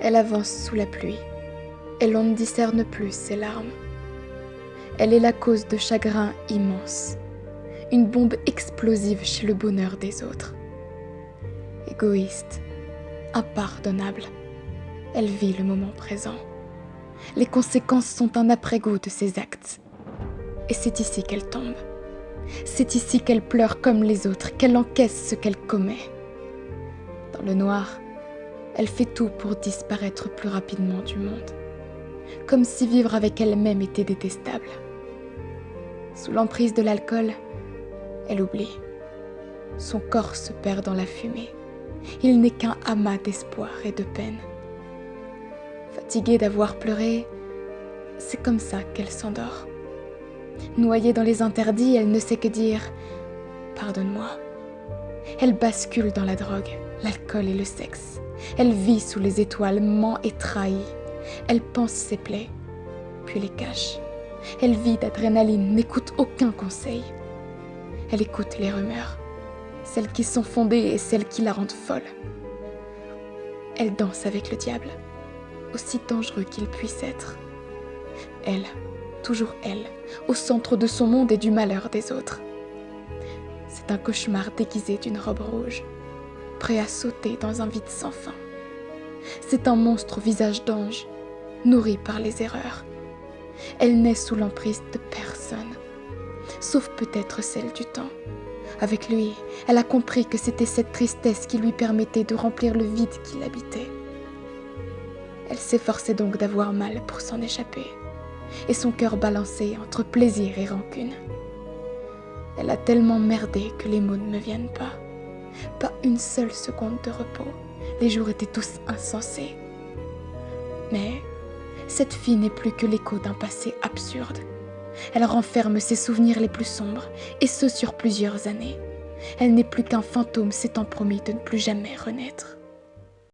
Elle avance sous la pluie, et l'on ne discerne plus ses larmes. Elle est la cause de chagrins immenses, une bombe explosive chez le bonheur des autres. Égoïste, impardonnable, elle vit le moment présent. Les conséquences sont un après-goût de ses actes. Et c'est ici qu'elle tombe. C'est ici qu'elle pleure comme les autres, qu'elle encaisse ce qu'elle commet. Dans le noir, elle fait tout pour disparaître plus rapidement du monde, comme si vivre avec elle-même était détestable. Sous l'emprise de l'alcool, elle oublie. Son corps se perd dans la fumée. Il n'est qu'un amas d'espoir et de peine. Fatiguée d'avoir pleuré, c'est comme ça qu'elle s'endort. Noyée dans les interdits, elle ne sait que dire « Pardonne-moi ». Elle bascule dans la drogue, l'alcool et le sexe. Elle vit sous les étoiles, ment et trahit. Elle pense ses plaies, puis les cache. Elle vit d'adrénaline, n'écoute aucun conseil. Elle écoute les rumeurs, celles qui sont fondées et celles qui la rendent folle. Elle danse avec le diable, aussi dangereux qu'il puisse être. Elle, toujours elle, au centre de son monde et du malheur des autres. C'est un cauchemar déguisé d'une robe rouge, prêt à sauter dans un vide sans fin. C'est un monstre au visage d'ange, nourri par les erreurs. Elle n'est sous l'emprise de personne, sauf peut-être celle du temps. Avec lui, elle a compris que c'était cette tristesse qui lui permettait de remplir le vide qui l'habitait. Elle s'efforçait donc d'avoir mal pour s'en échapper, et son cœur balançait entre plaisir et rancune. Elle a tellement merdé que les mots ne me viennent pas. Pas une seule seconde de repos. Les jours étaient tous insensés. Mais cette fille n'est plus que l'écho d'un passé absurde. Elle renferme ses souvenirs les plus sombres, et ce sur plusieurs années. Elle n'est plus qu'un fantôme s'étant promis de ne plus jamais renaître.